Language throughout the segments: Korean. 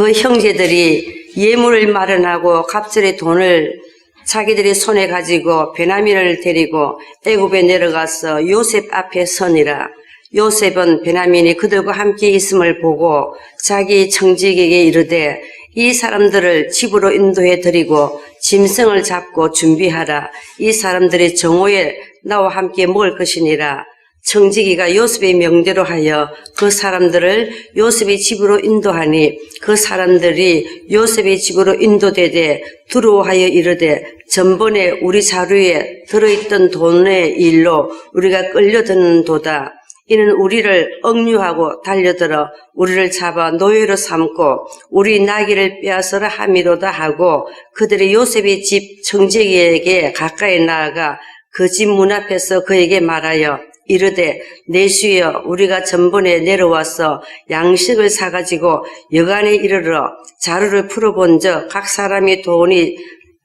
그 형제들이 예물을 마련하고 갑절의 돈을 자기들이 손에 가지고 베냐민을 데리고 애굽에 내려가서 요셉 앞에 서니라. 요셉은 베냐민이 그들과 함께 있음을 보고 자기 청지기에게 이르되 이 사람들을 집으로 인도해 드리고 짐승을 잡고 준비하라. 이 사람들이 정오에 나와 함께 먹을 것이니라. 청지기가 요셉의 명대로 하여 그 사람들을 요셉의 집으로 인도하니 그 사람들이 요셉의 집으로 인도되되 두려워하여 이르되 전번에 우리 자루에 들어있던 돈의 일로 우리가 끌려드는도다. 이는 우리를 억류하고 달려들어 우리를 잡아 노예로 삼고 우리 나귀를 빼앗으라 함이로다 하고 그들이 요셉의 집 청지기에게 가까이 나아가 그 집 문 앞에서 그에게 말하여 이르되 내 주여 우리가 전번에 내려와서 양식을 사가지고 여간에 이르러 자루를 풀어본즉 각 사람이 돈이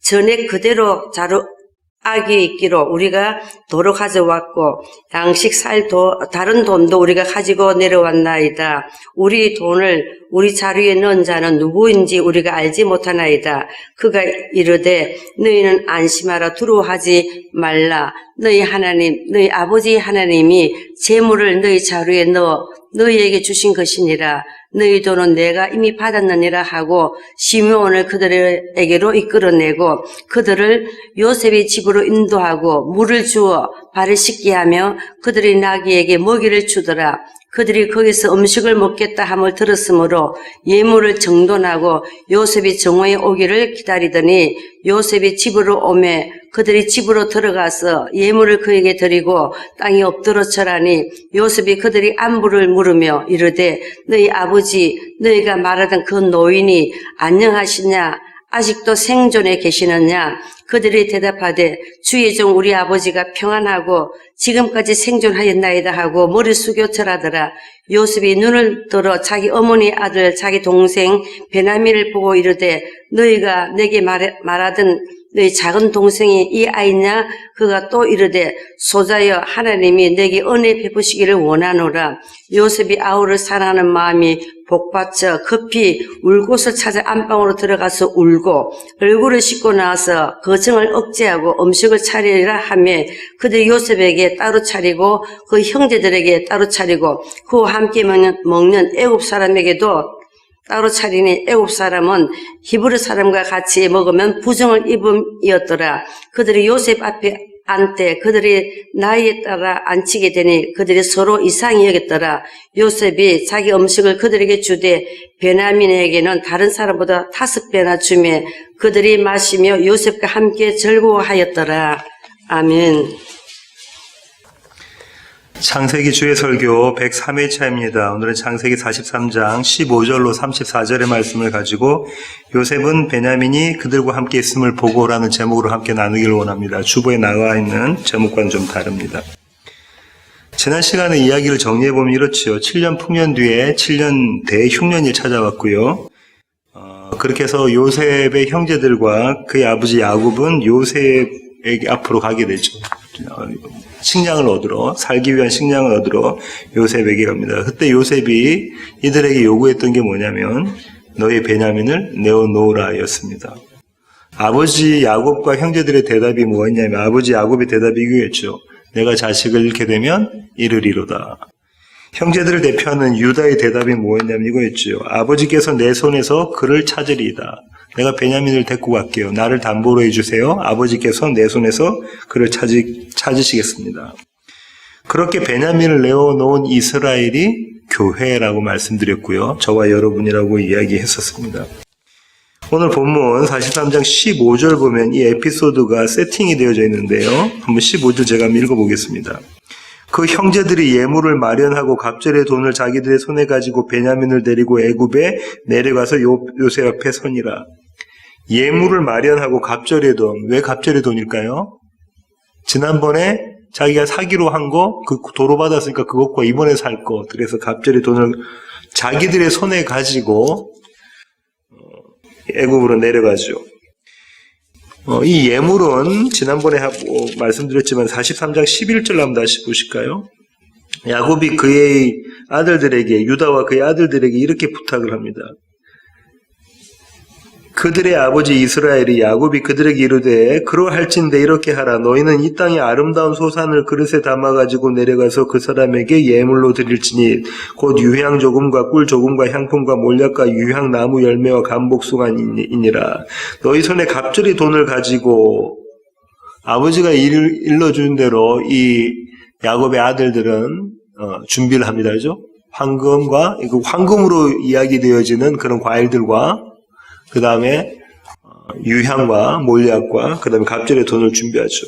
전에 그대로 자루 악이 있기로 우리가 도로 가져왔고 양식 살 다른 돈도 우리가 가지고 내려왔나이다. 우리 돈을 우리 자루에 넣은 자는 누구인지 우리가 알지 못하나이다. 그가 이르되 너희는 안심하라. 두려워하지 말라. 너희 하나님 너희 아버지 하나님이 재물을 너희 자루에 넣어 너희에게 주신 것이니라. 너희 돈은 내가 이미 받았느니라 하고 시므온을 그들에게로 이끌어내고 그들을 요셉의 집으로 인도하고 물을 주어 발을 씻게 하며 그들의 나귀에게 먹이를 주더라. 그들이 거기서 음식을 먹겠다 함을 들었으므로 예물을 정돈하고 요셉이 정오에 오기를 기다리더니 요셉이 집으로 오매 그들이 집으로 들어가서 예물을 그에게 드리고 땅에 엎드러 절하니 요셉이 그들이 안부를 물으며 이르되 너희 아버지 너희가 말하던 그 노인이 안녕하시냐 아직도 생존해 계시느냐. 그들이 대답하되 주의 종 우리 아버지가 평안하고 지금까지 생존하였나이다 하고 머리 숙여 절하더라. 요셉이 눈을 들어 자기 어머니 아들 자기 동생 베냐민을 보고 이르되 너희가 내게 말하던 너희 작은 동생이 이 아이냐. 그가 또 이르되 소자여 하나님이 내게 은혜 베푸시기를 원하노라. 요셉이 아우를 사랑하는 마음이 복받쳐 급히 울 곳을 찾아 안방으로 들어가서 울고 얼굴을 씻고 나와서 거정을 억제하고 음식을 차리라 하며 그들이 요셉에게 따로 차리고 그 형제들에게 따로 차리고 그와 함께 먹는 애굽 사람에게도 따로 차리니 애굽 사람은 히브리 사람과 같이 먹으면 부정을 입음이었더라. 그들이 요셉 앞에 앉되 그들이 나이에 따라 앉히게 되니 그들이 서로 이상히 여겼더라. 요셉이 자기 음식을 그들에게 주되 베냐민에게는 다른 사람보다 5배나 주며 그들이 마시며 요셉과 함께 즐거워하였더라. 아멘. 창세기 주의 설교 103회차입니다. 오늘은 창세기 43장 15절로 34절의 말씀을 가지고 요셉은 베냐민이 그들과 함께 있음을 보고라는 제목으로 함께 나누기를 원합니다. 주보에 나와 있는 제목과는 좀 다릅니다. 지난 시간에 이야기를 정리해보면 이렇지요. 7년 풍년 뒤에 7년 대흉년이 찾아왔고요. 그렇게 해서 요셉의 형제들과 그의 아버지 야곱은 요셉에게 앞으로 가게 되죠. 식량을 얻으러, 살기 위한 식량을 얻으러 요셉에게 갑니다. 그때 요셉이 이들에게 요구했던 게 뭐냐면 너희 베냐민을 내어놓으라 였습니다. 아버지 야곱과 형제들의 대답이 뭐였냐면 아버지 야곱의 대답이 이거였죠. 내가 자식을 잃게 되면 이르리로다. 형제들을 대표하는 유다의 대답이 뭐였냐면 이거였죠. 아버지께서 내 손에서 그를 찾으리이다. 내가 베냐민을 데리고 갈게요. 나를 담보로 해주세요. 아버지께서 내 손에서 그를 찾으시겠습니다. 그렇게 베냐민을 내어놓은 이스라엘이 교회라고 말씀드렸고요. 저와 여러분이라고 이야기했었습니다. 오늘 본문 43장 15절 보면 이 에피소드가 세팅이 되어져 있는데요. 한번 15절 제가 한번 읽어보겠습니다. 그 형제들이 예물을 마련하고 갑절의 돈을 자기들의 손에 가지고 베냐민을 데리고 애굽에 내려가서 요셉 앞에 서니라. 예물을 마련하고 갑절의 돈. 왜 갑절의 돈일까요? 지난번에 자기가 사기로 한 거, 그 도로 받았으니까 그것과 이번에 살 거. 그래서 갑절의 돈을 자기들의 손에 가지고 애굽으로 내려가죠. 이 예물은 지난번에 말씀드렸지만 43장 11절 한번 다시 보실까요? 야곱이 그의 아들들에게 유다와 그의 아들들에게 이렇게 부탁을 합니다. 그들의 아버지 이스라엘이 야곱이 그들에게 이르되 그러할진대 이렇게 하라. 너희는 이 땅의 아름다운 소산을 그릇에 담아가지고 내려가서 그 사람에게 예물로 드릴지니 곧 유향 조금과 꿀 조금과 향품과 몰약과 유향 나무 열매와 감복숭아니니라. 너희 손에 갑절이 돈을 가지고 아버지가 일러준 대로 이 야곱의 아들들은 준비를 합니다. 그죠? 황금과 황금으로 이야기되어지는 그런 과일들과 그 다음에 유향과 몰약과 그 다음에 갑절의 돈을 준비하죠.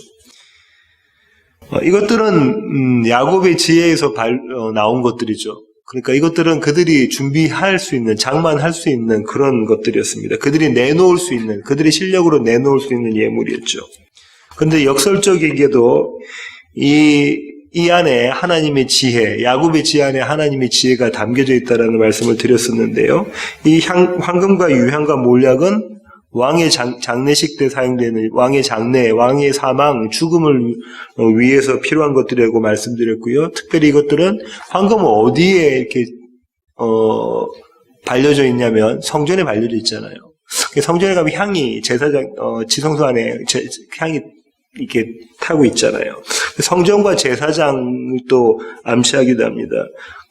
이것들은 야곱의 지혜에서 나온 것들이죠. 그러니까 이것들은 그들이 준비할 수 있는, 장만할 수 있는 그런 것들이었습니다. 그들이 내놓을 수 있는, 그들의 실력으로 내놓을 수 있는 예물이었죠. 그런데 역설적이게도 이 안에 하나님의 지혜, 야곱의 지혜 안에 하나님의 지혜가 담겨져 있다라는 말씀을 드렸었는데요. 이 황금과 유향과 몰약은 왕의 장례식 때 사용되는 왕의 장례, 왕의 사망, 죽음을 위해서 필요한 것들이라고 말씀드렸고요. 특별히 이것들은 황금은 어디에 이렇게 발려져 있냐면 성전에 발려져 있잖아요. 성전에 가면 향이 제사장 지성소 안에 향이 이렇게 타고 있잖아요. 성전과 제사장을 또 암시하기도 합니다.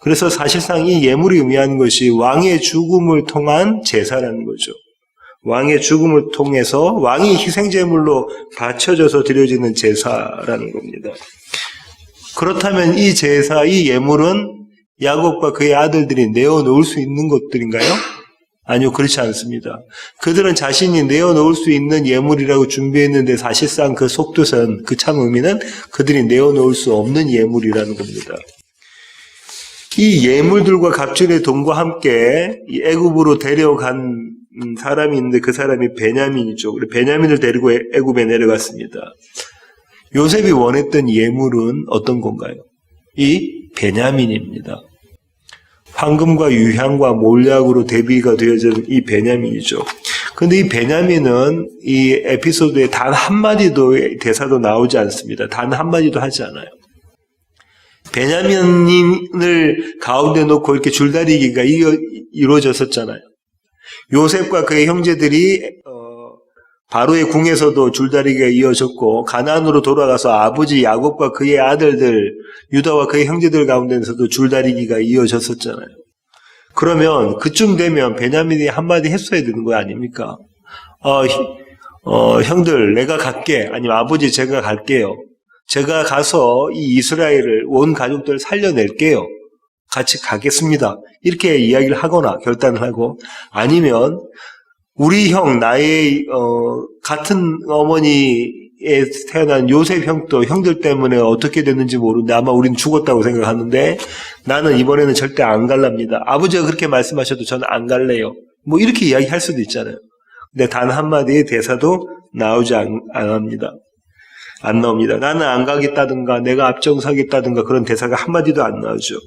그래서 사실상 이 예물이 의미하는 것이 왕의 죽음을 통한 제사라는 거죠. 왕의 죽음을 통해서 왕이 희생제물로 바쳐져서 드려지는 제사라는 겁니다. 그렇다면 이 제사, 이 예물은 야곱과 그의 아들들이 내어놓을 수 있는 것들인가요? 아니요, 그렇지 않습니다. 그들은 자신이 내어놓을 수 있는 예물이라고 준비했는데 사실상 그 속뜻은, 그 참 의미는 그들이 내어놓을 수 없는 예물이라는 겁니다. 이 예물들과 갑절의 돈과 함께 이 애굽으로 데려간 사람이 있는데 그 사람이 베냐민이죠. 베냐민을 데리고 애굽에 내려갔습니다. 요셉이 원했던 예물은 어떤 건가요? 이 베냐민입니다. 황금과 유향과 몰약으로 대비가 되어진 이 베냐민이죠. 그런데 이 베냐민은 이 에피소드에 단 한마디도 대사도 나오지 않습니다. 단 한마디도 하지 않아요. 베냐민을 가운데 놓고 이렇게 줄다리기가 이루어졌었잖아요. 요셉과 그의 형제들이 바로의 궁에서도 줄다리기가 이어졌고 가나안으로 돌아가서 아버지 야곱과 그의 아들들 유다와 그의 형제들 가운데서도 줄다리기가 이어졌었잖아요. 그러면 그쯤 되면 베냐민이 한마디 했어야 되는 거 아닙니까? 형들 내가 갈게. 아니면 아버지 제가 갈게요. 제가 가서 이 이스라엘을 온 가족들 살려낼게요. 같이 가겠습니다. 이렇게 이야기를 하거나 결단을 하고 아니면 우리 형, 나의 같은 어머니에 태어난 요셉 형도 형들 때문에 어떻게 됐는지 모르는데 아마 우리는 죽었다고 생각하는데 나는 이번에는 절대 안 갈랍니다. 아버지가 그렇게 말씀하셔도 저는 안 갈래요. 뭐 이렇게 이야기할 수도 있잖아요. 근데 단 한마디의 대사도 나오지 않습니다. 안 나옵니다. 나는 안 가겠다든가 내가 앞장서겠다든가 그런 대사가 한마디도 안 나오죠.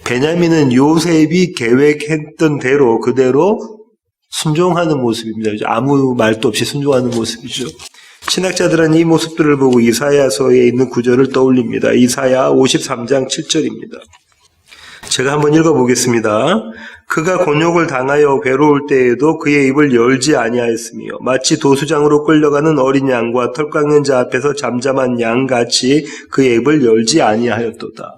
베냐민은 요셉이 계획했던 대로 그대로 순종하는 모습입니다. 아무 말도 없이 순종하는 모습이죠. 신학자들은 이 모습들을 보고 이사야서에 있는 구절을 떠올립니다. 이사야 53장 7절입니다. 제가 한번 읽어보겠습니다. 그가 곤욕을 당하여 괴로울 때에도 그의 입을 열지 아니하였으며 마치 도수장으로 끌려가는 어린 양과 털 깎는 자 앞에서 잠잠한 양같이 그의 입을 열지 아니하였도다.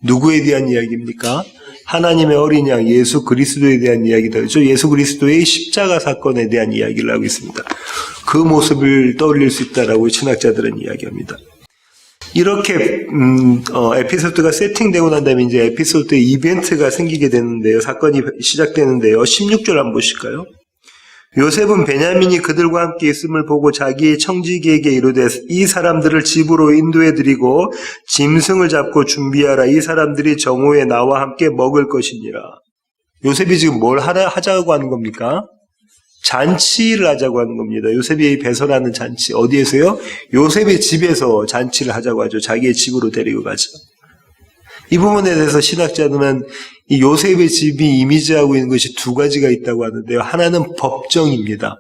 누구에 대한 이야기입니까? 하나님의 어린 양 예수 그리스도에 대한 이야기다. 그렇죠? 예수 그리스도의 십자가 사건에 대한 이야기를 하고 있습니다. 그 모습을 떠올릴 수 있다라고 신학자들은 이야기합니다. 이렇게 에피소드가 세팅되고 난 다음에 이제 에피소드의 이벤트가 생기게 되는데요. 사건이 시작되는데요. 16절 한번 보실까요? 요셉은 베냐민이 그들과 함께 있음을 보고 자기의 청지기에게 이르되 이 사람들을 집으로 인도해드리고 짐승을 잡고 준비하라. 이 사람들이 정오에 나와 함께 먹을 것이니라. 요셉이 지금 뭘 하자고 하는 겁니까? 잔치를 하자고 하는 겁니다. 요셉이 배설하는 잔치. 어디에서요? 요셉의 집에서 잔치를 하자고 하죠. 자기의 집으로 데리고 가죠. 이 부분에 대해서 신학자들은 이 요셉의 집이 이미지하고 있는 것이 두 가지가 있다고 하는데요. 하나는 법정입니다.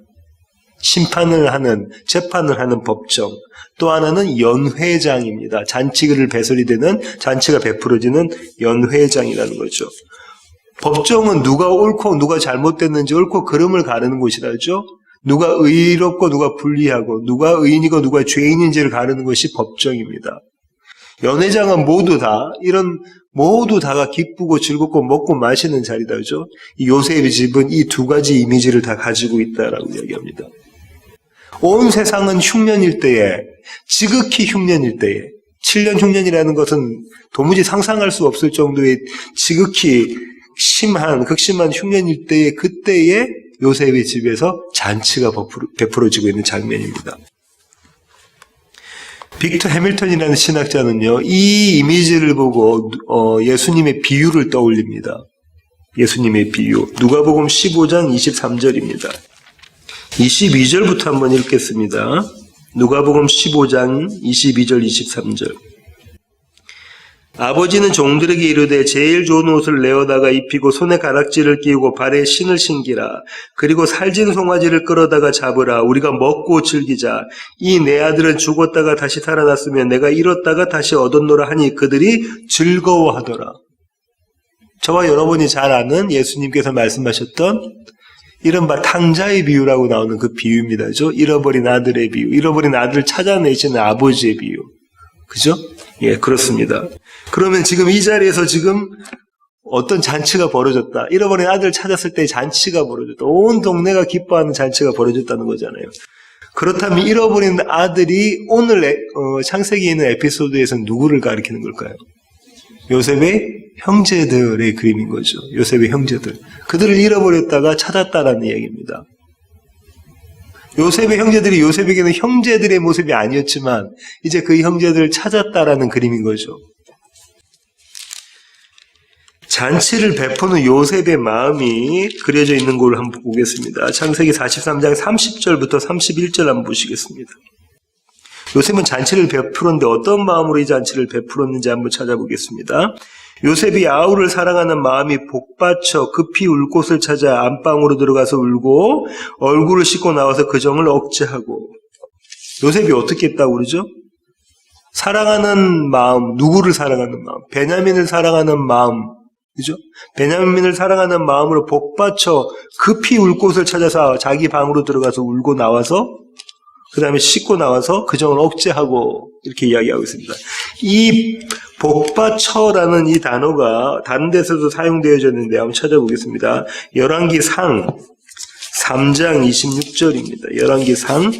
심판을 하는, 재판을 하는 법정. 또 하나는 연회장입니다. 잔치를 배설이 되는, 잔치가 베풀어지는 연회장이라는 거죠. 법정은 누가 옳고 누가 잘못됐는지 옳고 그름을 가르는 곳이라죠. 누가 의롭고 누가 불의하고 누가 의인이고 누가 죄인인지를 가르는 것이 법정입니다. 연회장은 모두 다가 기쁘고 즐겁고 먹고 마시는 자리다. 그죠? 이 요셉의 집은 이 두 가지 이미지를 다 가지고 있다라고 이야기합니다. 온 세상은 흉년일 때에, 지극히 흉년일 때에, 7년 흉년이라는 것은 도무지 상상할 수 없을 정도의 지극히 극심한 흉년일 때에, 그때에 요셉의 집에서 잔치가 베풀어지고 있는 장면입니다. 빅터 해밀턴이라는 신학자는요, 이 이미지를 보고 예수님의 비유를 떠올립니다. 예수님의 비유. 누가복음 15장 23절입니다. 22절부터 한번 읽겠습니다. 누가복음 15장 22절 23절. 아버지는 종들에게 이르되 제일 좋은 옷을 내어다가 입히고 손에 가락지를 끼우고 발에 신을 신기라. 그리고 살진 송아지를 끌어다가 잡으라. 우리가 먹고 즐기자. 이 내 아들은 죽었다가 다시 살아났으며 내가 잃었다가 다시 얻었노라 하니 그들이 즐거워하더라. 저와 여러분이 잘 아는 예수님께서 말씀하셨던 이른바 탕자의 비유라고 나오는 그 비유입니다. 그죠? 잃어버린 아들의 비유. 잃어버린 아들을 찾아내시는 아버지의 비유. 그죠? 예, 그렇습니다. 그러면 지금 이 자리에서 지금 어떤 잔치가 벌어졌다. 잃어버린 아들을 찾았을 때 잔치가 벌어졌다. 온 동네가 기뻐하는 잔치가 벌어졌다는 거잖아요. 그렇다면 잃어버린 아들이 오늘 창세기에 있는 에피소드에서 누구를 가리키는 걸까요? 요셉의 형제들의 그림인 거죠. 요셉의 형제들. 그들을 잃어버렸다가 찾았다라는 얘기입니다. 요셉의 형제들이 요셉에게는 형제들의 모습이 아니었지만 이제 그 형제들을 찾았다라는 그림인 거죠. 잔치를 베푸는 요셉의 마음이 그려져 있는 걸 한번 보겠습니다. 창세기 43장 30절부터 31절 한번 보시겠습니다. 요셉은 잔치를 베풀었는데 어떤 마음으로 이 잔치를 베풀었는지 한번 찾아보겠습니다. 요셉이 아우를 사랑하는 마음이 복받쳐 급히 울 곳을 찾아 안방으로 들어가서 울고 얼굴을 씻고 나와서 그 정을 억제하고. 요셉이 어떻게 했다고 그러죠? 사랑하는 마음, 누구를 사랑하는 마음? 베냐민을 사랑하는 마음, 그죠? 베냐민을 사랑하는 마음으로 복받쳐 급히 울 곳을 찾아서 자기 방으로 들어가서 울고 나와서 그 다음에 씻고 나와서 그 정을 억제하고 이렇게 이야기하고 있습니다. 이 복받쳐라는 이 단어가 다른 데서도 사용되어져 있는데 한번 찾아보겠습니다. 열왕기상 3장 26절입니다. 열왕기상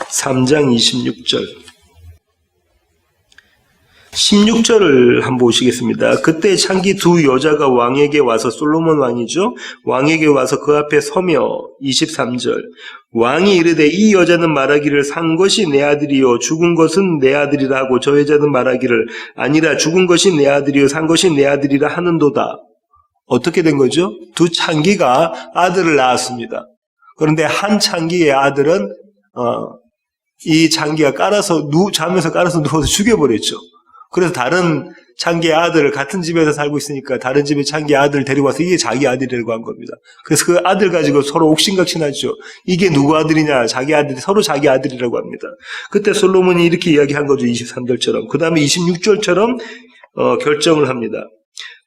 3장 26절. 16절을 한번 보시겠습니다. 그때 창기 두 여자가 왕에게 와서, 솔로몬 왕이죠. 왕에게 와서 그 앞에 서며 23절. 왕이 이르되 이 여자는 말하기를 산 것이 내 아들이요 죽은 것은 내 아들이라 하고 저 여자는 말하기를 아니라 죽은 것이 내 아들이요 산 것이 내 아들이라 하는도다. 어떻게 된 거죠? 두 창기가 아들을 낳았습니다. 그런데 한 창기의 아들은 이 창기가 자면서 깔아서 누워서 죽여버렸죠. 그래서 다른 창기의 아들을, 같은 집에서 살고 있으니까 다른 집의 창기의 아들을 데리고 와서 이게 자기 아들이라고 한 겁니다. 그래서 그 아들 가지고 서로 옥신각신하죠. 이게 누구 아들이냐, 자기 아들이, 서로 자기 아들이라고 합니다. 그때 솔로몬이 이렇게 이야기한 거죠. 23절처럼. 그 다음에 26절처럼 결정을 합니다.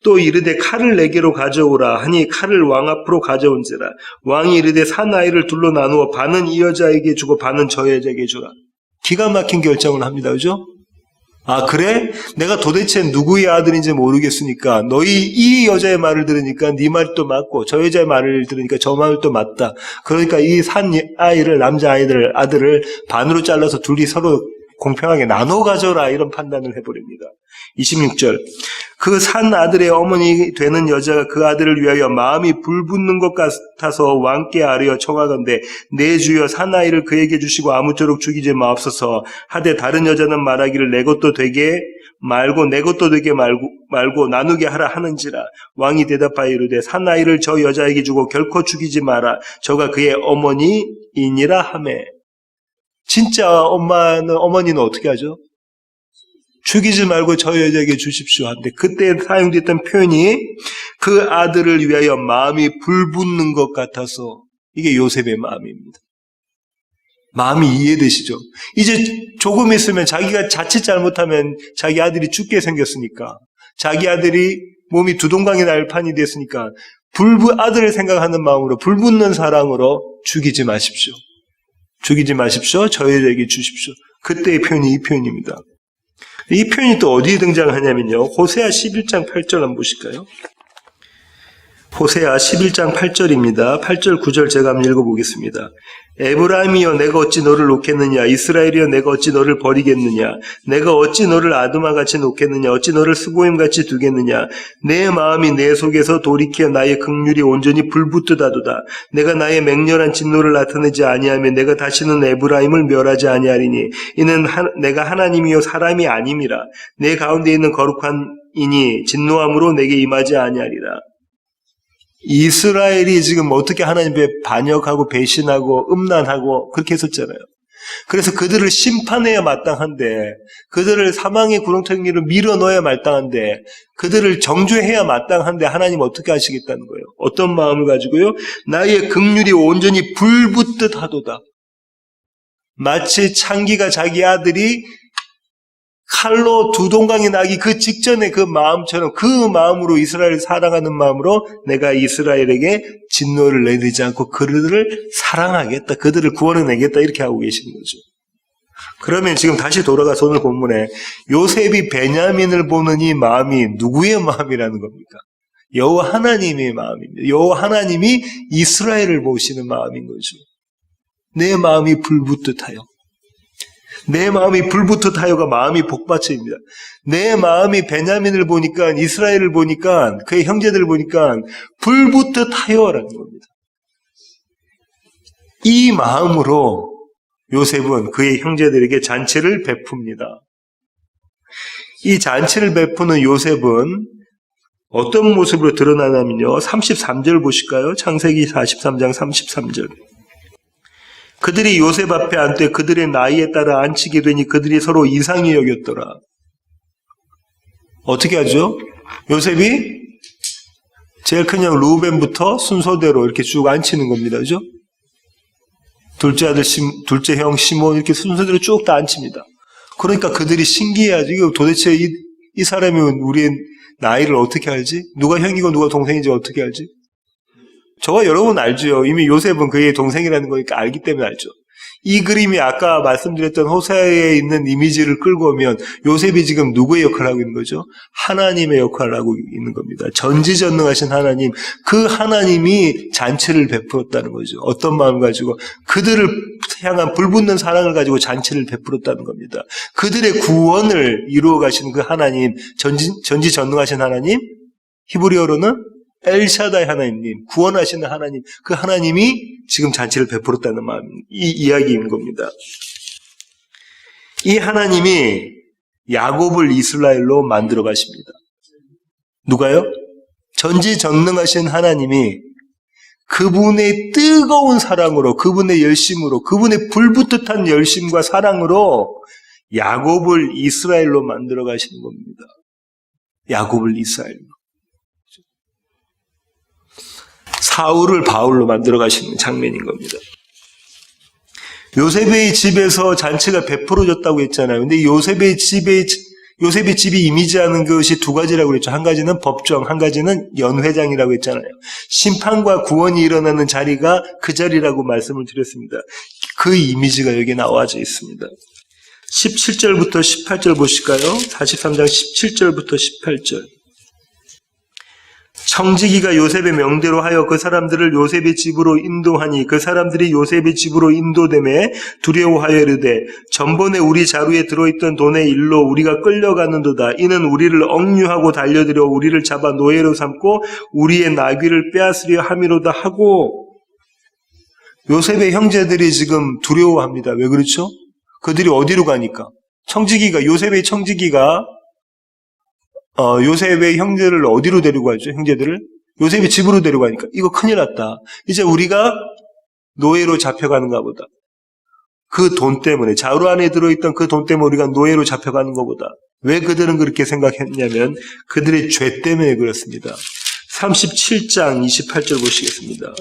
또 이르되 칼을 내게로 가져오라 하니 칼을 왕 앞으로 가져온지라. 왕이 이르되 산 아이를 둘로 나누어 반은 이 여자에게 주고 반은 저 여자에게 주라. 기가 막힌 결정을 합니다. 그죠? 아, 그래? 내가 도대체 누구의 아들인지 모르겠으니까 너희 이 여자의 말을 들으니까 네 말도 맞고 저 여자의 말을 들으니까 저 말도 맞다. 그러니까 이 산 아이를, 남자 아들을 반으로 잘라서 둘이 서로 공평하게 나눠 가져라, 이런 판단을 해버립니다. 26절. 그 산 아들의 어머니 되는 여자가 그 아들을 위하여 마음이 불붙는 것 같아서 왕께 아뢰어 청하건대 내 주여 산 아이를 그에게 주시고 아무쪼록 죽이지 마옵소서 하되 다른 여자는 말하기를 내 것도 되게 말고 내 것도 되게 말고 나누게 하라 하는지라. 왕이 대답하여 이르되 산 아이를 저 여자에게 주고 결코 죽이지 마라. 저가 그의 어머니이니라 하매. 진짜 어머니는 어떻게 하죠? 죽이지 말고 저 여자에게 주십시오 하는데, 그때 사용됐던 표현이 그 아들을 위하여 마음이 불붙는 것 같아서, 이게 요셉의 마음입니다. 마음이 이해되시죠? 이제 조금 있으면 자기가 자칫 잘못하면 자기 아들이 죽게 생겼으니까 자기 아들이 몸이 두동강에 날 판이 됐으니까 아들을 생각하는 마음으로 불붙는 사랑으로 죽이지 마십시오. 죽이지 마십시오. 저희에게 주십시오. 그때의 표현이 이 표현입니다. 이 표현이 또 어디에 등장하냐면요. 호세아 11장 8절 한번 보실까요? 호세아 11장 8절입니다. 8절 9절 제가 한번 읽어보겠습니다. 에브라임이여 내가 어찌 너를 놓겠느냐, 이스라엘이여 내가 어찌 너를 버리겠느냐, 내가 어찌 너를 아두마같이 놓겠느냐, 어찌 너를 스보임같이 두겠느냐, 내 마음이 내 속에서 돌이켜 나의 긍휼이 온전히 불붙듯 하도다. 내가 나의 맹렬한 진노를 나타내지 아니하며 내가 다시는 에브라임을 멸하지 아니하리니 이는 내가 하나님이요 사람이 아님이라. 내 가운데 있는 거룩한 이니 진노함으로 내게 임하지 아니하리라. 이스라엘이 지금 어떻게 하나님께 반역하고 배신하고 음란하고 그렇게 했었잖아요. 그래서 그들을 심판해야 마땅한데, 그들을 사망의 구렁텅이로 밀어넣어야 마땅한데, 그들을 정죄해야 마땅한데 하나님 어떻게 하시겠다는 거예요? 어떤 마음을 가지고요? 나의 긍휼이 온전히 불붙듯 하도다. 마치 창기가 자기 아들이 칼로 두동강이 나기 그 직전에 그 마음처럼, 그 마음으로 이스라엘을 사랑하는 마음으로 내가 이스라엘에게 진노를 내리지 않고 그들을 사랑하겠다, 그들을 구원해내겠다, 이렇게 하고 계시는 거죠. 그러면 지금 다시 돌아가서 오늘 본문에 요셉이 베냐민을 보는 이 마음이 누구의 마음이라는 겁니까? 여호와 하나님의 마음입니다. 여호와 하나님이 이스라엘을 보시는 마음인 거죠. 내 마음이 불붙듯하여, 내 마음이 불붙듯하여가 마음이 복받쳐입니다. 내 마음이 베냐민을 보니까, 이스라엘을 보니까, 그의 형제들을 보니까 불붙듯하여라는 겁니다. 이 마음으로 요셉은 그의 형제들에게 잔치를 베풉니다. 이 잔치를 베푸는 요셉은 어떤 모습으로 드러나냐면요, 33절 보실까요? 창세기 43장 33절. 그들이 요셉 앞에 앉되 그들의 나이에 따라 앉히게 되니 그들이 서로 이상히 여겼더라. 어떻게 하죠? 요셉이 제일 큰 형 루벤부터 순서대로 이렇게 쭉 앉히는 겁니다. 그죠? 둘째 아들, 둘째 형 시몬 이렇게 순서대로 쭉 다 앉힙니다. 그러니까 그들이 신기해하죠. 이거 도대체 이 사람이 우리의 나이를 어떻게 알지? 누가 형이고 누가 동생인지 어떻게 알지? 저와 여러분 알죠. 이미 요셉은 그의 동생이라는 거니까 알기 때문에 알죠. 이 그림이 아까 말씀드렸던 호세아에 있는 이미지를 끌고 오면 요셉이 지금 누구의 역할을 하고 있는 거죠? 하나님의 역할을 하고 있는 겁니다. 전지전능하신 하나님, 그 하나님이 잔치를 베풀었다는 거죠. 어떤 마음을 가지고? 그들을 향한 불붙는 사랑을 가지고 잔치를 베풀었다는 겁니다. 그들의 구원을 이루어 가시는 그 하나님, 전지전능하신 하나님, 히브리어로는 엘샤다이 하나님, 구원하시는 하나님, 그 하나님이 지금 잔치를 베풀었다는 마음, 이 이야기인 겁니다. 이 하나님이 야곱을 이스라엘로 만들어 가십니다. 누가요? 전지전능하신 하나님이 그분의 뜨거운 사랑으로, 그분의 열심으로, 그분의 불붙듯한 열심과 사랑으로 야곱을 이스라엘로 만들어 가시는 겁니다. 야곱을 이스라엘로. 사울을 바울로 만들어 가시는 장면인 겁니다. 요셉의 집에서 잔치가 베풀어졌다고 했잖아요. 근데 요셉의 집이 이미지하는 것이 두 가지라고 그랬죠. 한 가지는 법정, 한 가지는 연회장이라고 했잖아요. 심판과 구원이 일어나는 자리가 그 자리라고 말씀을 드렸습니다. 그 이미지가 여기 나와져 있습니다. 17절부터 18절 보실까요? 43장 17절부터 18절. 청지기가 요셉의 명대로 하여 그 사람들을 요셉의 집으로 인도하니 그 사람들이 요셉의 집으로 인도되매 두려워하여 이르되 전번에 우리 자루에 들어있던 돈의 일로 우리가 끌려가는도다. 이는 우리를 억류하고 달려들여 우리를 잡아 노예로 삼고 우리의 나귀를 빼앗으려 함이로다 하고, 요셉의 형제들이 지금 두려워합니다. 왜 그렇죠? 그들이 어디로 가니까? 요셉의 청지기가 요셉의 형제를 어디로 데리고 가죠? 형제들을? 요셉의 집으로 데려가니까 이거 큰일 났다. 이제 우리가 노예로 잡혀가는가 보다. 그 돈 때문에, 자루 안에 들어있던 그 돈 때문에 우리가 노예로 잡혀가는 것보다. 왜 그들은 그렇게 생각했냐면 그들의 죄 때문에 그렇습니다. 37장 28절 보시겠습니다.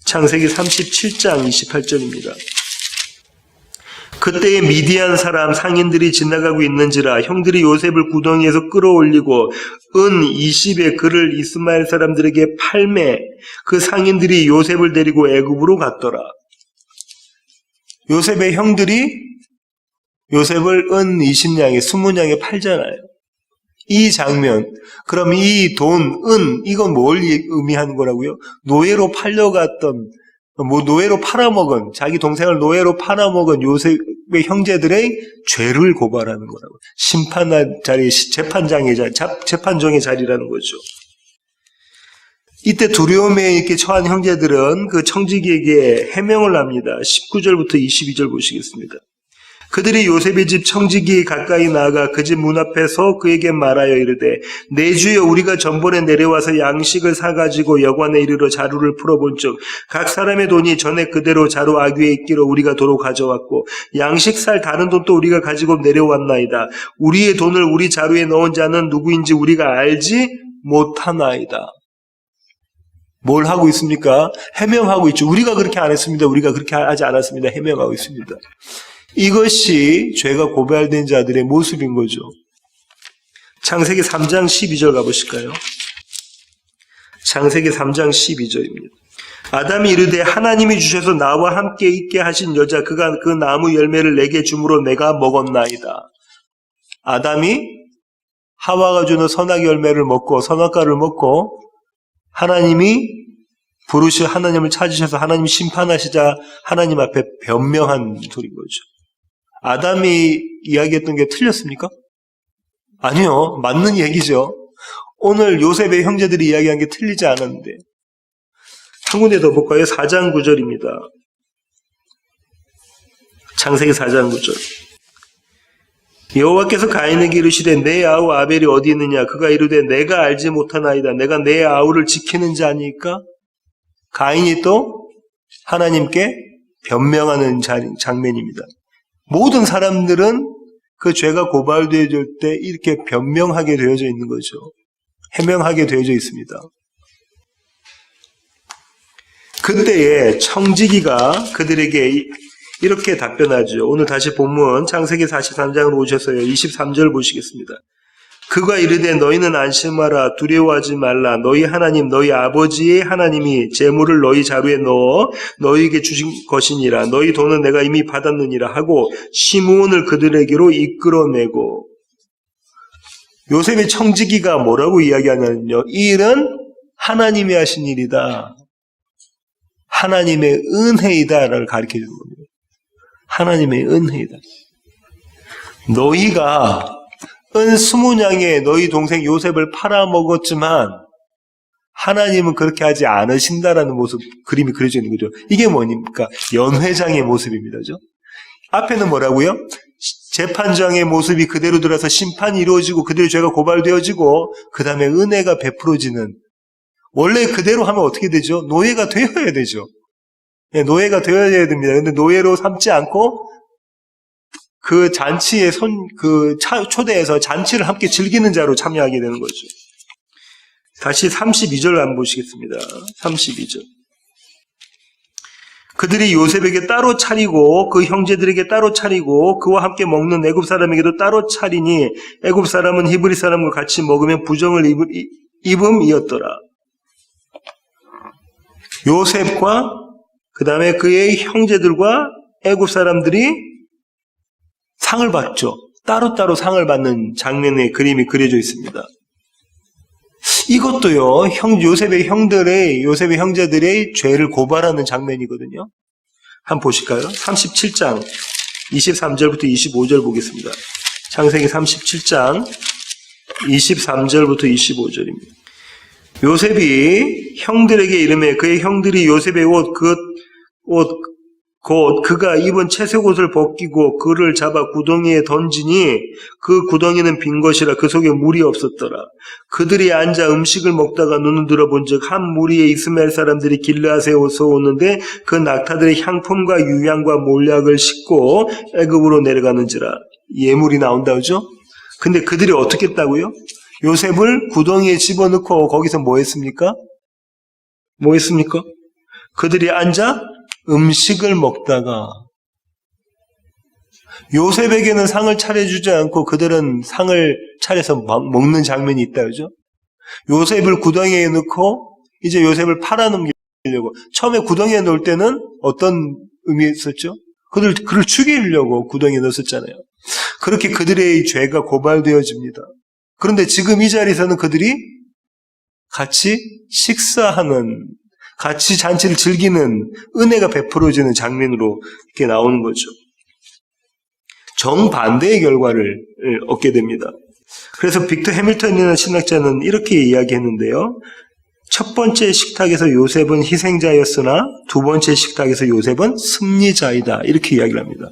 창세기 37장 28절입니다. 그때에 미디안 사람 상인들이 지나가고 있는지라 형들이 요셉을 구덩이에서 끌어올리고 은 20의 그를 이스마엘 사람들에게 팔매 그 상인들이 요셉을 데리고 애굽으로 갔더라. 요셉의 형들이 요셉을 은 20냥에 20냥에 팔잖아요. 이 장면, 그럼 이 돈, 이건 뭘 의미하는 거라고요? 노예로 팔려갔던, 노예로 팔아먹은, 자기 동생을 노예로 팔아먹은 요셉의 형제들의 죄를 고발하는 거라고요. 심판할 자리, 재판정의 자리라는 거죠. 이때 두려움에 이렇게 처한 형제들은 그 청지기에게 해명을 합니다. 19절부터 22절 보시겠습니다. 그들이 요셉의 집 청지기 가까이 나아가 그 집 문 앞에서 그에게 말하여 이르되 내 주여 우리가 전번에 내려와서 양식을 사가지고 여관에 이르러 자루를 풀어본즉 각 사람의 돈이 전에 그대로 자루 아귀에 있기로 우리가 도로 가져왔고 양식 살 다른 돈도 우리가 가지고 내려왔나이다. 우리의 돈을 우리 자루에 넣은 자는 누구인지 우리가 알지 못하나이다. 뭘 하고 있습니까? 해명하고 있죠. 우리가 그렇게 안 했습니다. 우리가 그렇게 하지 않았습니다. 해명하고 있습니다. 이것이 죄가 고발된 자들의 모습인 거죠. 창세기 3장 12절 가보실까요? 창세기 3장 12절입니다. 아담이 이르되 하나님이 주셔서 나와 함께 있게 하신 여자 그가 그 나무 열매를 내게 주므로 내가 먹었나이다. 아담이 하와가 주는 선악 열매를 먹고 선악과를 먹고 하나님이 부르시 하나님을 찾으셔서 하나님 심판하시자 하나님 앞에 변명한 소리인 거죠. 아담이 이야기했던 게 틀렸습니까? 아니요. 맞는 얘기죠. 오늘 요셉의 형제들이 이야기한 게 틀리지 않았는데. 한 군데 더 볼까요? 4장 9절입니다. 창세기 4장 9절. 여호와께서 가인에게 이르시되 내 아우 아벨이 어디 있느냐? 그가 이르되 내가 알지 못하나이다. 내가 내 아우를 지키는 자니까? 가인이 또 하나님께 변명하는 장면입니다. 모든 사람들은 그 죄가 고발되어질 때 이렇게 변명하게 되어져 있는 거죠. 해명하게 되어져 있습니다. 그때에 청지기가 그들에게 이렇게 답변하죠. 오늘 다시 본문 창세기 43장으로 오셔서요. 23절 보시겠습니다. 그가 이르되 너희는 안심하라 두려워하지 말라 너희 하나님 너희 아버지의 하나님이 재물을 너희 자루에 넣어 너희에게 주신 것이니라 너희 돈은 내가 이미 받았느니라 하고 시므온을 그들에게로 이끌어내고 요셉의 청지기가 뭐라고 이야기하냐면요. 이 일은 하나님이 하신 일이다. 하나님의 은혜이다를 가르쳐주는 겁니다. 하나님의 은혜이다. 너희가 은 20냥에 너희 동생 요셉을 팔아먹었지만 하나님은 그렇게 하지 않으신다라는 모습, 그림이 그려져 있는 거죠. 이게 뭡니까? 연회장의 모습입니다. 그죠? 앞에는 뭐라고요? 재판장의 모습이 그대로 들어서 심판이 이루어지고 그들의 죄가 고발되어지고 그 다음에 은혜가 베풀어지는 원래 그대로 하면 어떻게 되죠? 노예가 되어야 되죠. 네, 노예가 되어야 됩니다. 근데 노예로 삼지 않고 그 잔치에 초대해서 잔치를 함께 즐기는 자로 참여하게 되는 거죠. 다시 32절 한번 보시겠습니다. 32절. 그들이 요셉에게 따로 차리고 그 형제들에게 따로 차리고 그와 함께 먹는 애굽 사람에게도 따로 차리니 애굽 사람은 히브리 사람과 같이 먹으면 부정을 입음이었더라. 요셉과 그 다음에 그의 형제들과 애굽 사람들이 상을 받죠. 따로따로 상을 받는 장면의 그림이 그려져 있습니다. 이것도요, 요셉의 형제들의 죄를 고발하는 장면이거든요. 한번 보실까요? 37장 23절부터 25절 보겠습니다. 창세기 37장 23절부터 25절입니다. 요셉이 형들에게 이르매 그의 형들이 요셉의 곧 그가 입은 채색 옷을 벗기고 그를 잡아 구덩이에 던지니 그 구덩이는 빈 것이라 그 속에 물이 없었더라. 그들이 앉아 음식을 먹다가 눈을 들어본즉 한 무리의 이스마엘 사람들이 길르앗에서 오는데 그 낙타들의 향품과 유향과 몰약을 싣고 애굽으로 내려가는지라. 예물이 나온다 그죠? 근데 그들이 어떻게 했다고요? 요셉을 구덩이에 집어넣고 거기서 뭐 했습니까? 그들이 앉아 음식을 먹다가 요셉에게는 상을 차려주지 않고 그들은 상을 차려서 먹는 장면이 있다, 그죠? 요셉을 구덩이에 넣고 이제 요셉을 팔아넘기려고. 처음에 구덩이에 넣을 때는 어떤 의미였었죠? 그를 죽이려고 구덩이에 넣었잖아요. 그렇게 그들의 죄가 고발되어집니다. 그런데 지금 이 자리에서는 그들이 같이 식사하는, 같이 잔치를 즐기는 은혜가 베풀어지는 장면으로 이렇게 나오는 거죠. 정반대의 결과를 얻게 됩니다. 그래서 빅터 해밀턴이라는 신학자는 이렇게 이야기했는데요. 첫 번째 식탁에서 요셉은 희생자였으나 두 번째 식탁에서 요셉은 승리자이다. 이렇게 이야기를 합니다.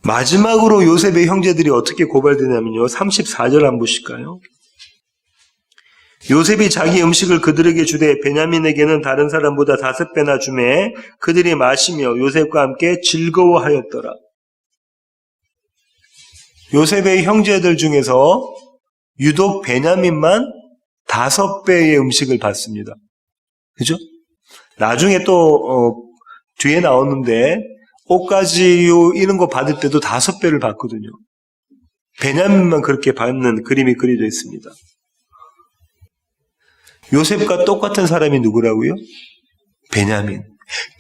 마지막으로 요셉의 형제들이 어떻게 고발되냐면요. 34절 한번 보실까요? 요셉이 자기 음식을 그들에게 주되 베냐민에게는 다른 사람보다 5배나 주매 그들이 마시며 요셉과 함께 즐거워하였더라. 요셉의 형제들 중에서 유독 베냐민만 5배의 음식을 받습니다. 그죠? 나중에 또 뒤에 나오는데 옷가지요 이런 거 받을 때도 5배를 받거든요. 베냐민만 그렇게 받는 그림이 그려져 있습니다. 요셉과 똑같은 사람이 누구라고요? 베냐민.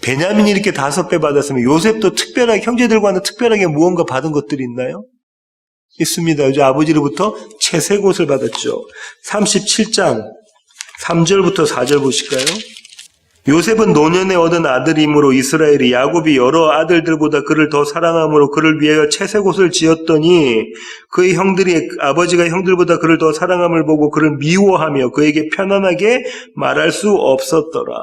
베냐민이 이렇게 5배 받았으면 요셉도 특별하게, 형제들과는 특별하게 무언가 받은 것들이 있나요? 있습니다. 이제 아버지로부터 채색옷을 받았죠. 37장 3절부터 4절 보실까요? 요셉은 노년에 얻은 아들이므로 이스라엘이 야곱이 여러 아들들보다 그를 더 사랑함으로 그를 위하여 채색옷을 지었더니 그의 형들이 아버지가 형들보다 그를 더 사랑함을 보고 그를 미워하며 그에게 편안하게 말할 수 없었더라.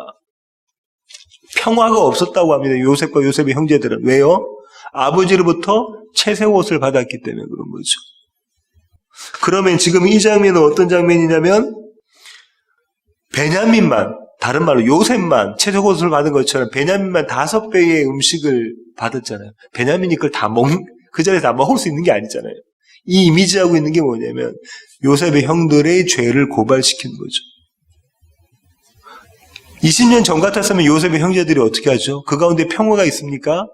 평화가 없었다고 합니다. 요셉과 요셉의 형제들은. 왜요? 아버지로부터 채색옷을 받았기 때문에 그런 거죠. 그러면 지금 이 장면은 어떤 장면이냐면 베냐민만, 다른 말로 요셉만 채색옷을 받은 것처럼 베냐민만 5배의 음식을 받았잖아요. 베냐민이 그걸 그 자리에서 다 먹을 수 있는 게 아니잖아요. 이 이미지하고 있는 게 뭐냐면 요셉의 형들의 죄를 고발시키는 거죠. 20년 전 같았으면 요셉의 형제들이 어떻게 하죠? 그 가운데 평화가 있습니까?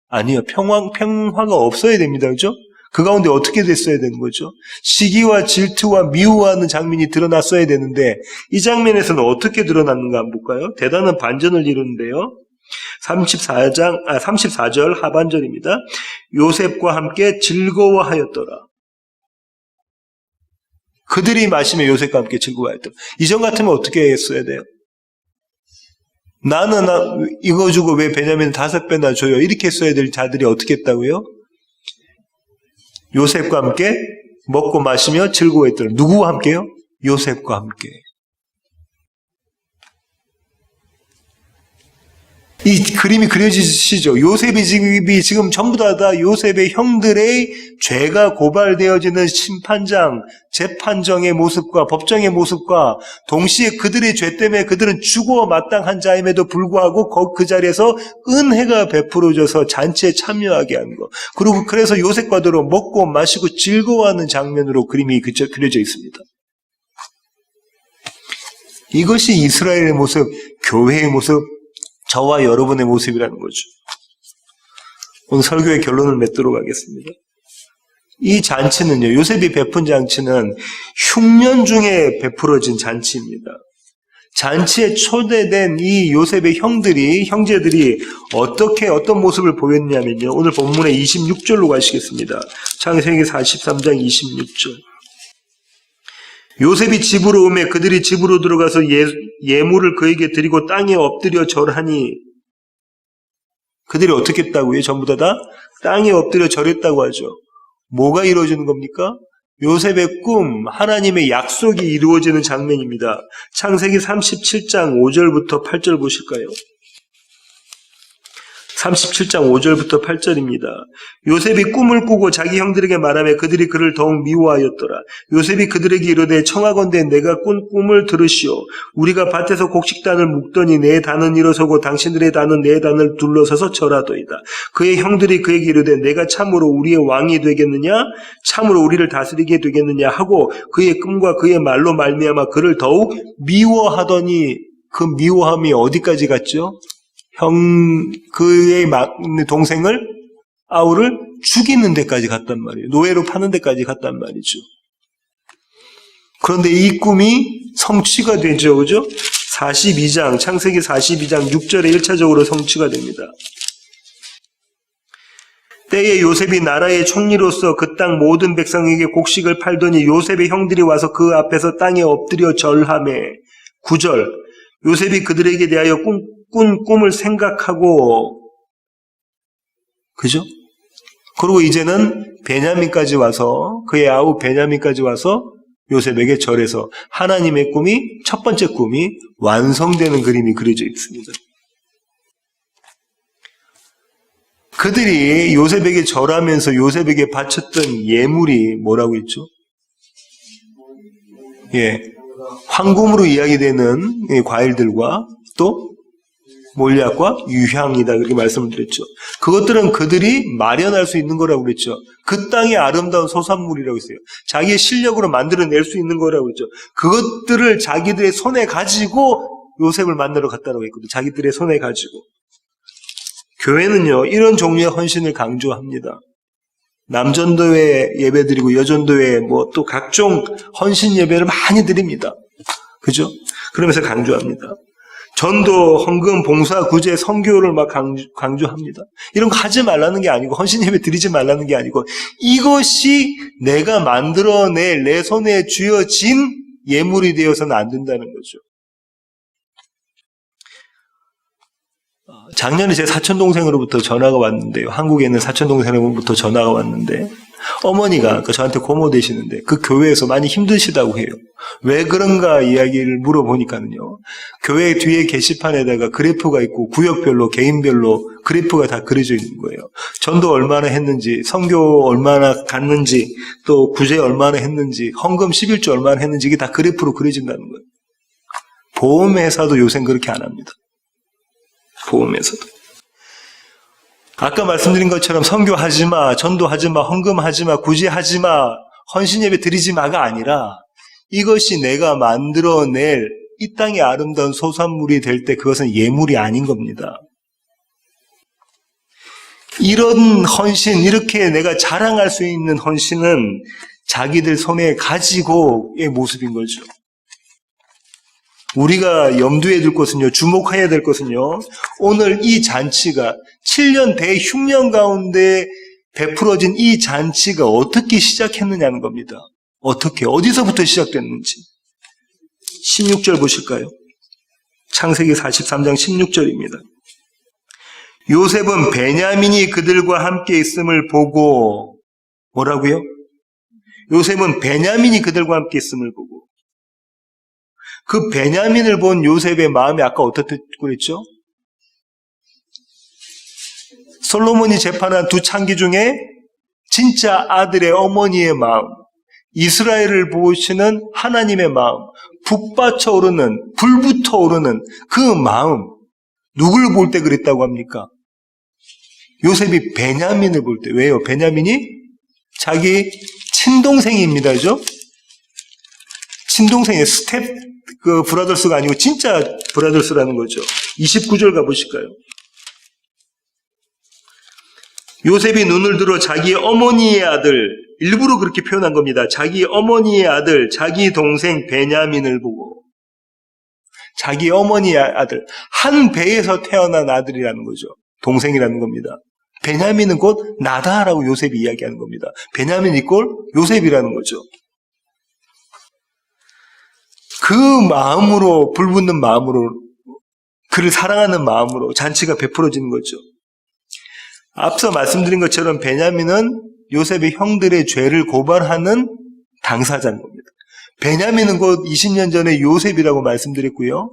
아니요. 평화가 없어야 됩니다. 그죠? 그 가운데 어떻게 됐어야 되는 거죠? 시기와 질투와 미워하는 장면이 드러났어야 되는데 이 장면에서는 어떻게 드러났는가 한번 볼까요? 대단한 반전을 이루는데요. 34절 하반절입니다. 요셉과 함께 즐거워하였더라. 그들이 마시며 요셉과 함께 즐거워하였더라. 이전 같으면 어떻게 했어야 돼요? 나는 이거 주고 왜 베냐민 5배나 줘요? 이렇게 했어야 될 자들이 어떻게 했다고요? 요셉과 함께 먹고 마시며 즐거워했더라. 누구와 함께요? 요셉과 함께. 이 그림이 그려지시죠? 요셉이 지금 전부 다 요셉의 형들의 죄가 고발되어지는 심판장, 재판정의 모습과 법정의 모습과 동시에 그들의 죄 때문에 그들은 죽어 마땅한 자임에도 불구하고 그 자리에서 은혜가 베풀어져서 잔치에 참여하게 한 것. 그리고 그래서 요셉과 더불어 먹고 마시고 즐거워하는 장면으로 그림이 그려져 있습니다. 이것이 이스라엘의 모습, 교회의 모습, 저와 여러분의 모습이라는 거죠. 오늘 설교의 결론을 맺도록 하겠습니다. 이 잔치는요, 요셉이 베푼 잔치는 흉년 중에 베풀어진 잔치입니다. 잔치에 초대된 이 요셉의 형제들이 어떤 모습을 보였냐면요. 오늘 본문의 26절로 가시겠습니다. 창세기 43장 26절. 요셉이 집으로 오매 그들이 집으로 들어가서 예물을 그에게 드리고 땅에 엎드려 절하니 그들이 어떻게 했다고요? 전부 다 땅에 엎드려 절했다고 하죠. 뭐가 이루어지는 겁니까? 요셉의 꿈, 하나님의 약속이 이루어지는 장면입니다. 창세기 37장 5절부터 8절 보실까요? 37장 5절부터 8절입니다. 요셉이 꿈을 꾸고 자기 형들에게 말하며 그들이 그를 더욱 미워하였더라. 요셉이 그들에게 이르되 청하건대 내가 꾼 꿈을 들으시오. 우리가 밭에서 곡식단을 묶더니 내 단은 일어서고 당신들의 단은 내 단을 둘러서서 절하도이다. 그의 형들이 그에게 이르되 내가 참으로 우리의 왕이 되겠느냐? 참으로 우리를 다스리게 되겠느냐? 하고 그의 꿈과 그의 말로 말미암아 그를 더욱 미워하더니 그 미워함이 어디까지 갔죠? 그의 동생을 아우를 죽이는 데까지 갔단 말이에요. 노예로 파는 데까지 갔단 말이죠. 그런데 이 꿈이 성취가 되죠. 그죠? 42장, 창세기 42장 6절에 1차적으로 성취가 됩니다. 때에 요셉이 나라의 총리로서 그 땅 모든 백성에게 곡식을 팔더니 요셉의 형들이 와서 그 앞에서 땅에 엎드려 절하매. 9절, 요셉이 그들에게 대하여 꾼 꿈을 생각하고, 그죠? 그리고 이제는 베냐민까지 와서, 그의 아우 베냐민까지 와서 요셉에게 절해서 하나님의 꿈이, 첫 번째 꿈이 완성되는 그림이 그려져 있습니다. 그들이 요셉에게 절하면서 요셉에게 바쳤던 예물이 뭐라고 했죠? 예, 황금으로 이야기되는 과일들과 또 몰약과 유향이다, 그렇게 말씀을 드렸죠. 그것들은 그들이 마련할 수 있는 거라고 그랬죠. 그 땅의 아름다운 소산물이라고 했어요. 자기의 실력으로 만들어낼 수 있는 거라고 했죠. 그것들을 자기들의 손에 가지고 요셉을 만나러 갔다고 했거든요. 자기들의 손에 가지고. 교회는요, 이런 종류의 헌신을 강조합니다. 남전도회 예배 드리고 여전도회 또 각종 헌신 예배를 많이 드립니다. 그죠? 그러면서 강조합니다. 전도, 헌금, 봉사, 구제, 선교를 막 강조합니다. 이런 거 하지 말라는 게 아니고, 헌신 예배 드리지 말라는 게 아니고, 이것이 내가 만들어낼 내 손에 쥐어진 예물이 되어서는 안 된다는 거죠. 작년에 제 사촌동생으로부터 전화가 왔는데요. 한국에 있는 사촌동생으로부터 전화가 왔는데, 어머니가 저한테 고모 되시는데 그 교회에서 많이 힘드시다고 해요. 왜 그런가 이야기를 물어보니까는요, 교회 뒤에 게시판에다가 그래프가 있고 구역별로 개인별로 그래프가 다 그려져 있는 거예요. 전도 얼마나 했는지, 선교 얼마나 갔는지, 또 구제 얼마나 했는지, 헌금 11조 얼마나 했는지, 이게 다 그래프로 그려진다는 거예요. 보험회사도 요새는 그렇게 안 합니다. 보험에서도. 아까 말씀드린 것처럼 선교하지 마, 전도하지 마, 헌금하지 마, 구제하지 마, 헌신예배 드리지 마가 아니라 이것이 내가 만들어낼 이 땅의 아름다운 소산물이 될 때 그것은 예물이 아닌 겁니다. 이런 헌신, 이렇게 내가 자랑할 수 있는 헌신은 자기들 손에 가지고의 모습인 거죠. 우리가 염두에 둘 것은요, 주목해야 될 것은요, 오늘 이 잔치가 7년 대흉년 가운데 베풀어진 이 잔치가 어떻게 시작했느냐는 겁니다. 어떻게, 어디서부터 시작됐는지. 16절 보실까요? 창세기 43장 16절입니다. 요셉은 베냐민이 그들과 함께 있음을 보고, 뭐라고요? 요셉은 베냐민이 그들과 함께 있음을 보고, 그 베냐민을 본 요셉의 마음이 아까 어떻다고 그랬죠? 솔로몬이 재판한 두 창기 중에 진짜 아들의 어머니의 마음, 이스라엘을 보시는 하나님의 마음, 북받쳐 오르는, 불붙어 오르는 그 마음, 누굴 볼 때 그랬다고 합니까? 요셉이 베냐민을 볼 때. 왜요? 베냐민이 자기 친동생입니다. 그죠? 친동생의 브라더스가 아니고 진짜 브라더스라는 거죠. 29절 가보실까요? 요셉이 눈을 들어 자기 어머니의 아들, 일부러 그렇게 표현한 겁니다. 자기 어머니의 아들, 자기 동생 베냐민을 보고, 자기 어머니의 아들, 한 배에서 태어난 아들이라는 거죠. 동생이라는 겁니다. 베냐민은 곧 나다라고 요셉이 이야기하는 겁니다. 베냐민 이꼴 요셉이라는 거죠. 그 마음으로, 불붙는 마음으로, 그를 사랑하는 마음으로 잔치가 베풀어지는 거죠. 앞서 말씀드린 것처럼 베냐민은 요셉의 형들의 죄를 고발하는 당사자인 겁니다. 베냐민은 곧 20년 전에 요셉이라고 말씀드렸고요.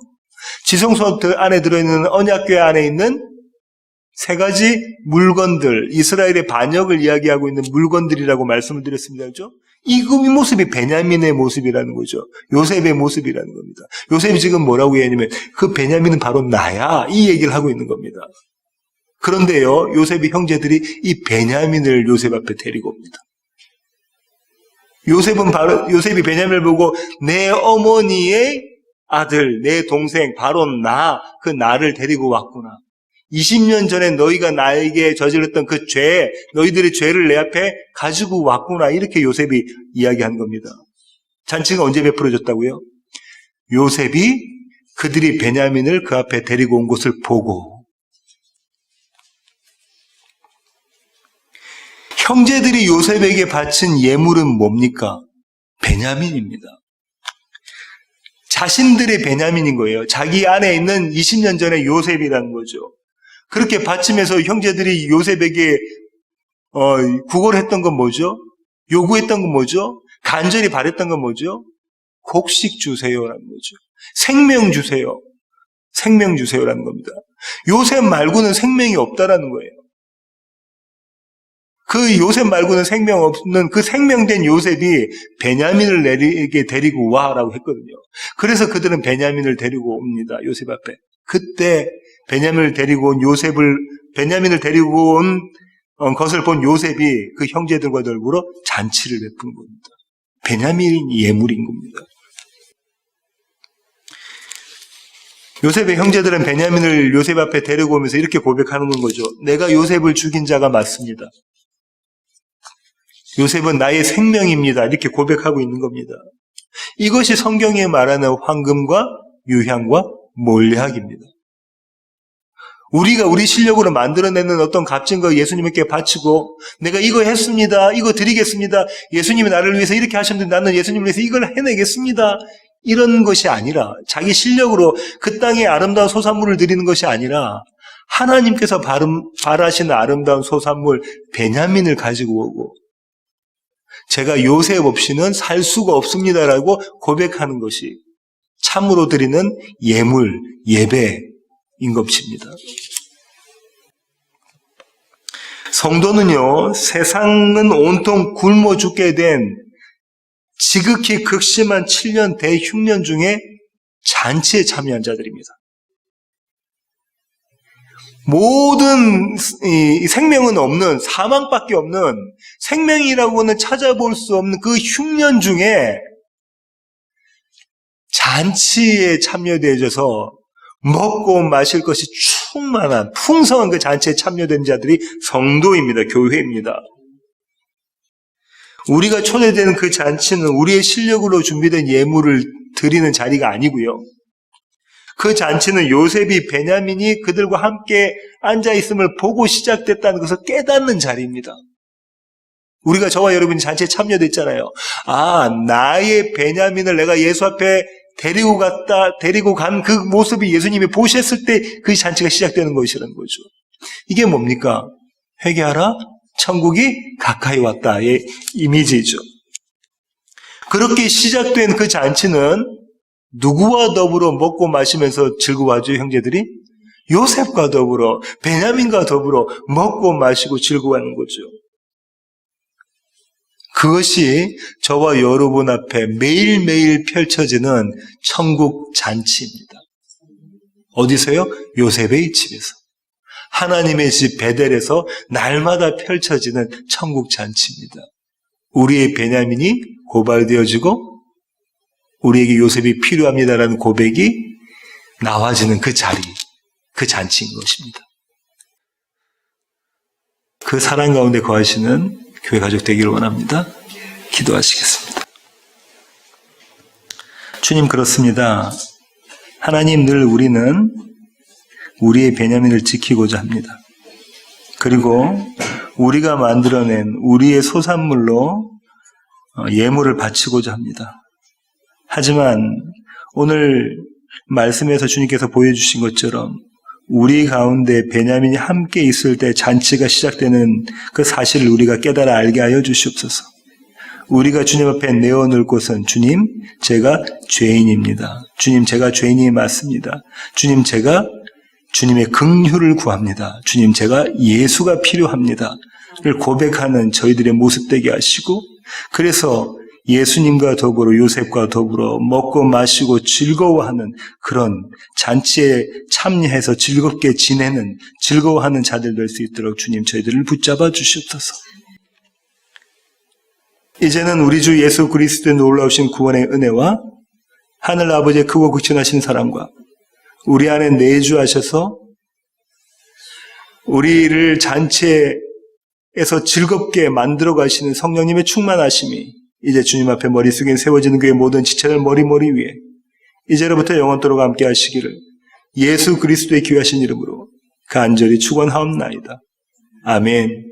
지성소 안에 들어있는 언약궤 안에 있는 세 가지 물건들, 이스라엘의 반역을 이야기하고 있는 물건들이라고 말씀을 드렸습니다. 그렇죠? 이 모습이 베냐민의 모습이라는 거죠. 요셉의 모습이라는 겁니다. 요셉이 지금 뭐라고 얘기하냐면 그 베냐민은 바로 나야, 이 얘기를 하고 있는 겁니다. 그런데요, 요셉의 형제들이 이 베냐민을 요셉 앞에 데리고 옵니다. 요셉이 베냐민을 보고 내 어머니의 아들, 내 동생, 바로 나, 그 나를 데리고 왔구나. 20년 전에 너희가 나에게 저질렀던 그 죄, 너희들의 죄를 내 앞에 가지고 왔구나. 이렇게 요셉이 이야기한 겁니다. 잔치가 언제 베풀어졌다고요? 요셉이 그들이 베냐민을 그 앞에 데리고 온 것을 보고, 형제들이 요셉에게 바친 예물은 뭡니까? 베냐민입니다. 자신들의 베냐민인 거예요. 자기 안에 있는 20년 전의 요셉이라는 거죠. 그렇게 바치면서 형제들이 요셉에게 구걸을 했던 건 뭐죠? 요구했던 건 뭐죠? 간절히 바랬던 건 뭐죠? 곡식 주세요라는 거죠. 생명 주세요. 생명 주세요라는 겁니다. 요셉 말고는 생명이 없다라는 거예요. 그 요셉 말고는 생명 없는 그 생명된 요셉이 베냐민을 내게 데리고 와라고 했거든요. 그래서 그들은 베냐민을 데리고 옵니다. 요셉 앞에. 그때 베냐민을 데리고 온 것을 본 요셉이 그 형제들과 더불어 잔치를 베푼 겁니다. 베냐민이 예물인 겁니다. 요셉의 형제들은 베냐민을 요셉 앞에 데리고 오면서 이렇게 고백하는 거죠. 내가 요셉을 죽인 자가 맞습니다. 요셉은 나의 생명입니다. 이렇게 고백하고 있는 겁니다. 이것이 성경에 말하는 황금과 유향과 몰약입니다. 우리가 우리 실력으로 만들어내는 어떤 값진 거 예수님께 바치고 내가 이거 했습니다. 이거 드리겠습니다. 예수님이 나를 위해서 이렇게 하셨는데 나는 예수님을 위해서 이걸 해내겠습니다. 이런 것이 아니라 자기 실력으로 그 땅에 아름다운 소산물을 드리는 것이 아니라 하나님께서 바라시는 아름다운 소산물 베냐민을 가지고 오고 제가 요셉 없이는 살 수가 없습니다라고 고백하는 것이 참으로 드리는 예물, 예배인 것입니다. 성도는요, 세상은 온통 굶어 죽게 된 지극히 극심한 7년 대흉년 중에 잔치에 참여한 자들입니다. 모든 생명은 없는, 사망밖에 없는, 생명이라고는 찾아볼 수 없는 그 흉년 중에 잔치에 참여되어져서 먹고 마실 것이 충만한 풍성한 그 잔치에 참여된 자들이 성도입니다. 교회입니다. 우리가 초대되는 그 잔치는 우리의 실력으로 준비된 예물을 드리는 자리가 아니고요. 그 잔치는 요셉이 베냐민이 그들과 함께 앉아있음을 보고 시작됐다는 것을 깨닫는 자리입니다. 우리가 저와 여러분이 잔치에 참여됐잖아요. 아, 나의 베냐민을 내가 예수 앞에 데리고 간 그 모습이 예수님이 보셨을 때 그 잔치가 시작되는 것이라는 거죠. 이게 뭡니까? 회개하라, 천국이 가까이 왔다의 이미지죠. 그렇게 시작된 그 잔치는 누구와 더불어 먹고 마시면서 즐거워하죠, 형제들이? 요셉과 더불어, 베냐민과 더불어 먹고 마시고 즐거워하는 거죠. 그것이 저와 여러분 앞에 매일매일 펼쳐지는 천국 잔치입니다. 어디서요? 요셉의 집에서. 하나님의 집 베델에서 날마다 펼쳐지는 천국 잔치입니다. 우리의 베냐민이 고발되어지고 우리에게 요셉이 필요합니다라는 고백이 나와지는 그 자리, 그 잔치인 것입니다. 그 사랑 가운데 거하시는 교회 가족 되기를 원합니다. 기도하시겠습니다. 주님, 그렇습니다. 하나님, 늘 우리는 우리의 베냐민을 지키고자 합니다. 그리고 우리가 만들어낸 우리의 소산물로 예물을 바치고자 합니다. 하지만 오늘 말씀에서 주님께서 보여주신 것처럼 우리 가운데 베냐민이 함께 있을 때 잔치가 시작되는 그 사실을 우리가 깨달아 알게 하여 주시옵소서. 우리가 주님 앞에 내어놓을 곳은 주님, 제가 죄인입니다. 주님, 제가 죄인이 맞습니다. 주님, 제가 주님의 긍휼을 구합니다. 주님, 제가 예수가 필요합니다. 를 고백하는 저희들의 모습 되게 하시고, 그래서 예수님과 더불어 요셉과 더불어 먹고 마시고 즐거워하는 그런 잔치에 참여해서 즐겁게 지내는, 즐거워하는 자들 될 수 있도록 주님 저희들을 붙잡아 주시옵소서. 이제는 우리 주 예수 그리스도의 놀라우신 구원의 은혜와 하늘 아버지의 크고 극진하신 사랑과 우리 안에 내주하셔서 우리를 잔치에서 즐겁게 만들어 가시는 성령님의 충만하심이 이제 주님 앞에 머릿속에 세워지는 그의 모든 지체를 머리 위에 이제로부터 영원토록 함께 하시기를 예수 그리스도의 귀하신 이름으로 간절히 축원하옵나이다. 아멘.